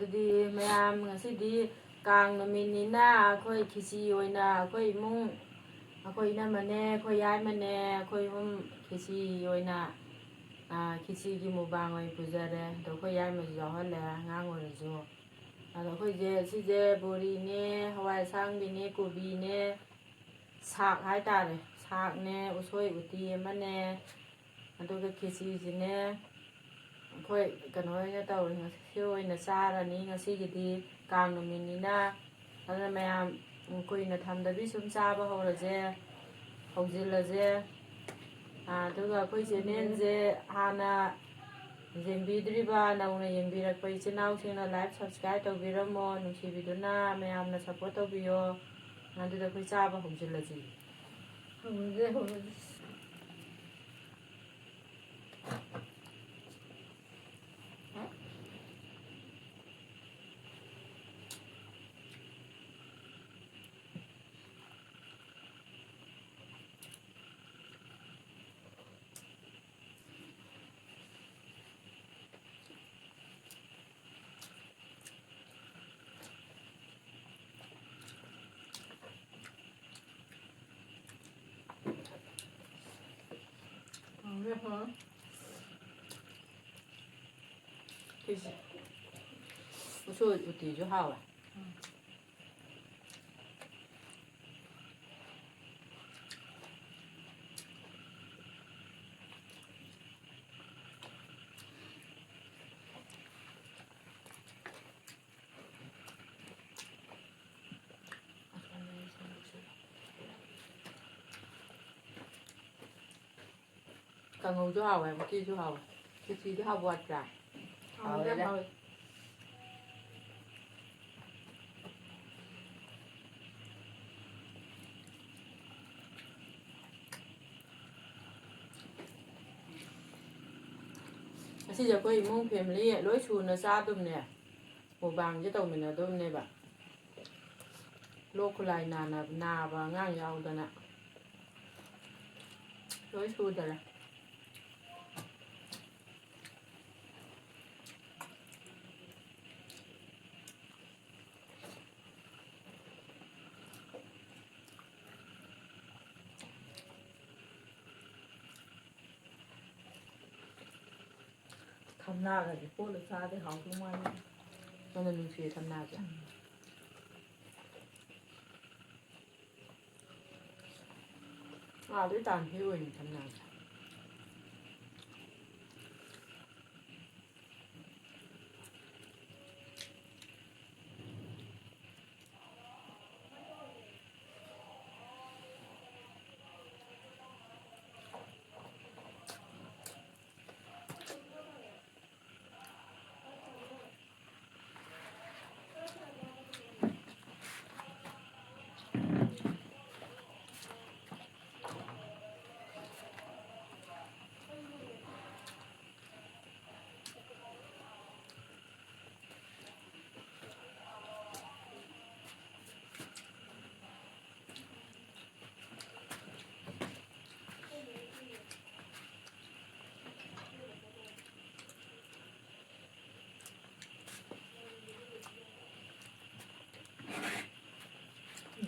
ꯑꯗꯨꯗꯤ ꯃꯌꯥꯝ ꯉꯁꯤꯗꯤ ꯀꯥꯡ ꯅꯨꯃꯤꯠꯅꯤꯅ ꯑꯩꯈꯣꯏ ꯈꯤꯆꯤ ꯑꯣꯏꯅ ꯑꯩꯈꯣꯏ ꯏꯃꯨꯡ ꯑꯩꯈꯣꯏ ꯏꯅꯝꯃꯅꯦ ꯑꯩꯈꯣꯏ ꯌꯥꯏꯃꯅꯦ ꯑꯩꯈꯣꯏ ꯑꯍꯨꯝ ꯈꯤꯆꯤ ꯑꯣꯏꯅ ꯈꯤꯆꯤꯒꯤ ꯃꯨꯛꯕꯥꯡ ꯑꯣꯏꯅ ꯄꯨꯖꯔꯦ ꯑꯗꯣ ꯑꯩꯈꯣꯏ ꯌꯥꯏꯃꯁꯨ ꯌꯥꯎꯍꯜꯂꯦ ꯑꯉꯥꯡ ꯑꯣꯏꯔꯁꯨ ꯑꯗꯣ ꯑꯩꯈꯣꯏꯁꯦ ꯁꯤꯁꯦ ꯕꯣꯔꯤꯅꯦ ꯍꯋꯥꯏ ꯑꯁꯥꯡꯕꯤꯅꯦ ꯀꯣꯕꯤꯅꯦ ꯁꯥꯛ ꯍꯥꯏꯇꯥꯔꯦ ꯁꯥꯛꯅꯦ ꯎꯁꯣꯏ ꯎꯇꯤ ꯑꯃꯅꯦ ꯑꯗꯨꯒ ꯈꯤꯆꯤꯁꯤꯅꯦ ꯑꯩꯈꯣꯏ ꯀꯩꯅꯣ ꯑꯣꯏꯅ ꯇꯧꯔꯤ ꯉꯁꯤ ꯑꯣꯏꯅ ꯆꯥꯔꯅꯤ ꯉꯁꯤꯒꯤꯗꯤ ꯀꯥꯡ ꯅꯨꯃꯤꯠꯅꯤꯅ ꯑꯗꯨꯅ ꯃꯌꯥꯝ ꯀꯨꯏꯅ ꯊꯝꯗꯕꯤ ꯁꯨꯝ ꯆꯥꯕ ꯍꯧꯖꯤꯜꯂꯁꯦ ꯑꯗꯨꯒ ꯑꯩꯈꯣꯏ ꯆꯦꯅꯦꯜꯁꯦ ꯍꯥꯟꯅ ꯌꯦꯡꯕꯤꯗ꯭ꯔꯤꯕ ꯅꯧꯅ ꯌꯦꯡꯕꯤꯔꯛꯄ ꯏꯆꯤꯜ ꯏꯅꯥꯎꯁꯤꯡꯅ ꯂꯥꯏꯛ ꯁꯕꯁꯀ꯭ꯔꯥꯏꯕ ꯇꯧꯕꯤꯔꯝꯃꯣ ꯅꯨꯡꯁꯤꯕꯤꯗꯨꯅ ꯃꯌꯥꯝꯅ ꯁꯞꯄꯣꯔꯠ ꯇꯧꯕꯤꯌꯣ ꯑꯗꯨꯗ ꯑꯩꯈꯣꯏ ꯆꯥꯕ ꯍꯧꯖꯤꯜꯂꯁꯤ ꯍꯧꯔꯁꯦ 우소이 우티도 하와. 강호도 하와, 우티도 하와. 우티도 하고 왔다. 하와. ꯑꯁꯤꯁꯦ ꯑꯩꯈꯣꯏ ꯏꯃꯨꯡ ꯐꯦꯃꯤꯂꯤ ꯂꯣꯏ ꯁꯨꯅ ꯆꯥꯗꯕꯅꯦ ꯃꯨꯛꯕꯥꯡꯁꯦ ꯇꯧꯃꯤꯟꯅꯗꯕꯅꯦꯕ ꯂꯣꯛ ꯈꯨꯂꯥꯏ ꯅꯥꯕ ꯑꯉꯥꯡ ꯌꯥꯎꯗꯅ ꯂꯣꯏ ꯁꯨꯗꯔꯦ ꯊꯝꯅꯥꯒꯗꯤ ꯄꯣꯠꯂ ꯆꯥꯗꯦ ꯍꯥꯎꯗꯧ ꯃꯥꯜꯂꯦ ꯅꯪꯅ ꯅꯨꯡꯁꯤꯌꯦ ꯊꯝꯅꯥꯁꯦ ꯑꯗꯨꯏ ꯇꯥꯟ ꯍꯦꯛꯑꯣꯏꯅꯦ ꯊꯝꯅꯥꯁꯦ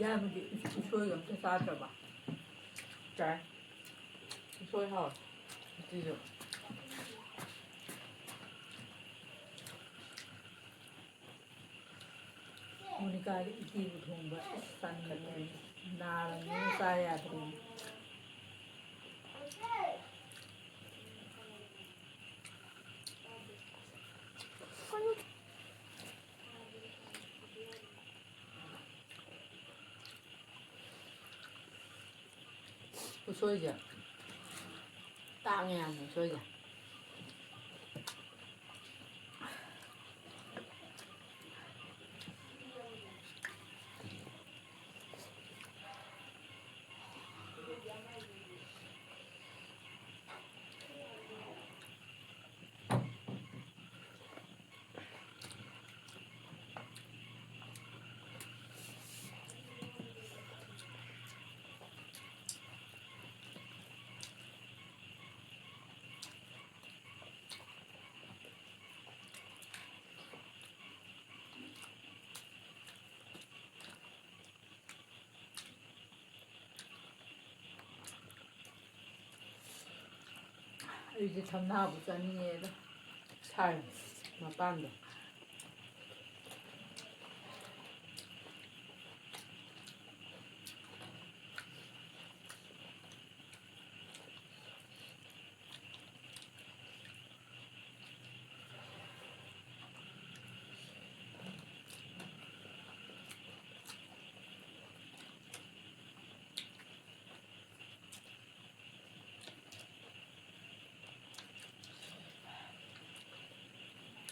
ꯏꯟꯖꯥꯡꯕꯨꯗꯤ ꯎꯁꯣꯏꯒ ꯑꯝꯇ ꯆꯥꯗ꯭ꯔꯕ ꯆꯥꯏ ꯎꯁꯣꯏ ꯍꯥꯎꯋꯦ ꯎꯇꯤꯁꯨ ꯃꯣꯅꯤꯀꯥꯗꯤ ꯎꯇꯤꯕꯨ ꯊꯣꯡꯕ ꯆꯥꯅꯤꯡꯉꯦ ꯅꯥꯔꯕꯅꯤꯅ ꯆꯥ ꯌꯥꯗ꯭ꯔꯦ 우소이제 땅에 안 우소이제 ꯑꯩꯁꯦ ꯊꯝꯅꯥꯕꯨ ꯆꯥꯅꯤꯡꯉꯦꯗ ꯁꯥꯏ ꯃꯄꯥꯟꯗꯣ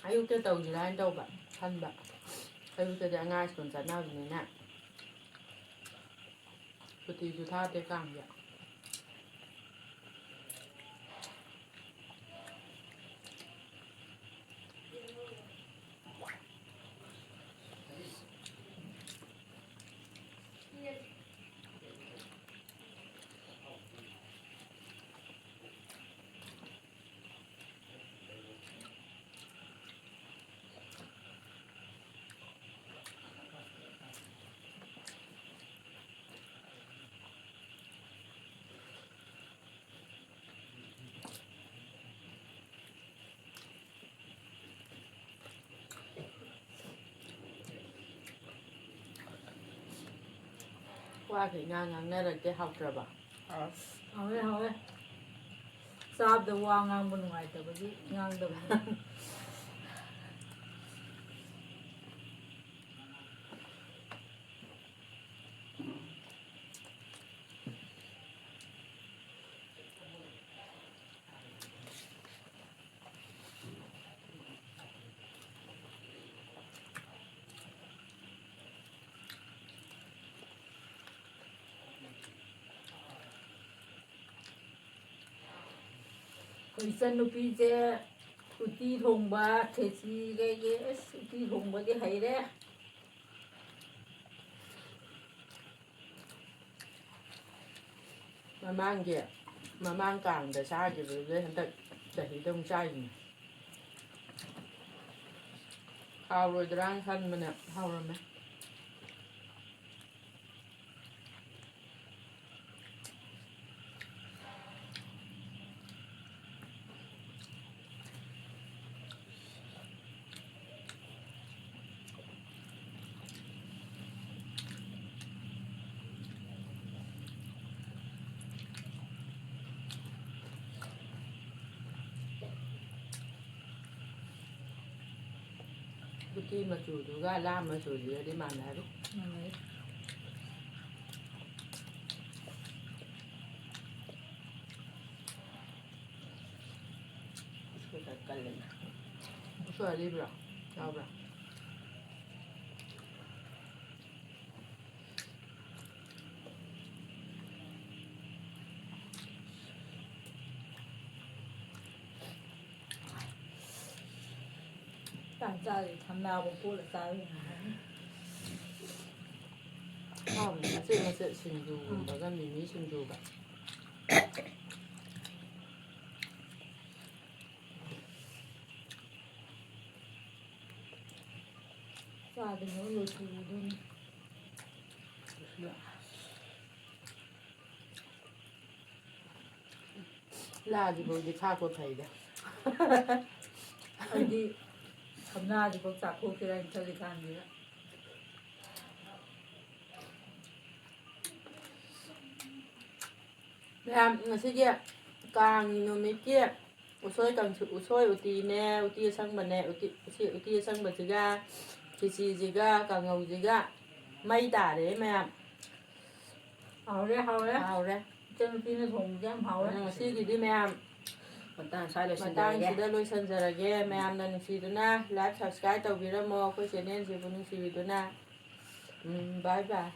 ꯑꯌꯨꯛꯇ ꯇꯧꯁꯤꯔꯥ ꯍꯥꯏꯅ ꯇꯧꯕ ꯈꯟꯕ ꯑꯌꯨꯛꯇꯗꯤ ꯑꯉꯥꯡ ꯁ꯭ꯀꯨꯜ ꯆꯠꯅꯕꯅꯤꯅ ꯁꯨꯇꯤꯁꯨ ꯊꯥꯗꯦ ꯀꯥꯡꯒꯤ ꯋꯥꯒ ꯏꯉꯥꯡ ꯉꯥꯡꯅꯔꯛꯇꯦ ꯍꯥꯎꯇ꯭ꯔꯕ ꯍꯥꯎꯋꯦ ꯍꯥꯎꯋꯦ ꯆꯥꯕꯗ ꯋꯥ ꯉꯥꯡꯕ ꯅꯨꯡꯉꯥꯏꯇꯕꯒꯤ ꯉꯥꯡꯗꯕꯅꯤ ꯑꯩꯈꯣꯏ ꯏꯆꯟꯅꯨꯄꯤꯁꯦ ꯎꯇꯤ ꯊꯣꯡꯕ ꯈꯦꯆꯤ ꯀꯩꯀꯩ ꯑꯁ ꯎꯇꯤ ꯊꯣꯡꯕꯗꯤ ꯍꯩꯔꯦ ꯃꯃꯥꯡ ꯀꯥꯡꯗ ꯆꯥꯈꯤꯕꯗꯨꯗꯩ ꯍꯟꯗꯛ ꯆꯍꯤꯗ ꯑꯃꯨꯛ ꯆꯥꯏꯅꯤ ꯍꯥꯎꯔꯣꯏꯗ꯭ꯔꯥꯅ ꯈꯟꯕꯅꯦ ꯍꯥꯎꯔꯝꯃꯦ ꯎꯇꯤ ꯃꯆꯨꯗꯨꯒ ꯂꯥ ꯃꯆꯨꯁꯤꯒꯗꯤ ꯃꯥꯟꯅꯔꯤ ꯀꯜꯂꯦꯅ ꯎꯁꯣꯏ ꯑꯔꯤꯕ꯭ꯔꯣ ꯌꯥꯎꯕ꯭ꯔꯥ ꯆꯥꯔꯤ ꯊꯝꯅꯥꯕꯨ ꯀꯣꯠꯂ ꯆꯥꯔꯤ ꯃꯆꯦꯠ ꯃꯆꯦꯠ ꯁꯤꯡꯖꯨꯒꯨꯝꯕꯒ ꯃꯤꯃꯤ ꯁꯤꯡꯖꯨꯒ ꯆꯥꯗ꯭ꯔꯤꯉꯩ ꯂꯣꯏꯁꯤꯜꯂꯗꯣꯏꯅꯤ ꯂꯥꯗꯤꯐꯥꯎꯗꯤ ꯈꯥꯛꯄ ꯐꯩꯗ ꯑꯩꯗꯤ ꯊꯝꯅꯥꯁꯤꯐꯥꯎ ꯆꯥꯊꯣꯛꯁꯤꯔꯥ ꯍꯥꯏꯅ ꯈꯜꯂꯤ ꯀꯥꯟꯁꯤꯗ ꯃꯌꯥꯝ ꯉꯁꯤꯒꯤ ꯀꯥꯡ ꯅꯨꯃꯤꯠꯀꯤ ꯎꯁꯣꯏ ꯎꯇꯤꯅꯦ ꯎꯇꯤ ꯑꯁꯪꯕꯅꯦ ꯎꯇꯤ ꯑꯁꯪꯕꯁꯤꯒ ꯈꯦꯆꯤꯁꯤꯒ ꯀꯥꯡꯉꯧꯁꯤꯒ ꯃꯩ ꯇꯥꯔꯦ ꯃꯌꯥꯝ ꯍꯥꯎꯔꯦ ꯍꯥꯎꯔꯦ ꯍꯥꯎꯔꯦ ꯏꯆꯟꯅꯨꯄꯤꯅ ꯊꯣꯡꯕꯁꯦ ꯌꯥꯝ ꯍꯥꯎꯔꯦ ꯉꯁꯤꯒꯤꯗꯤ ꯃꯌꯥꯝ ꯃꯇꯥꯡꯁꯤꯗ ꯂꯣꯏꯁꯤꯟꯖꯔꯒꯦ ꯃꯌꯥꯝꯅ ꯅꯨꯡꯁꯤꯗꯨꯅ ꯂꯥꯏꯛ ꯁꯕꯁꯀ꯭ꯔꯥꯏꯕ ꯇꯧꯕꯤꯔꯝꯃꯣ ꯑꯩꯈꯣꯏ ꯆꯦꯅꯦꯜꯁꯤꯕꯨ ꯅꯨꯡꯁꯤꯕꯤꯗꯨꯅ ꯕꯥꯏ ꯕꯥꯏ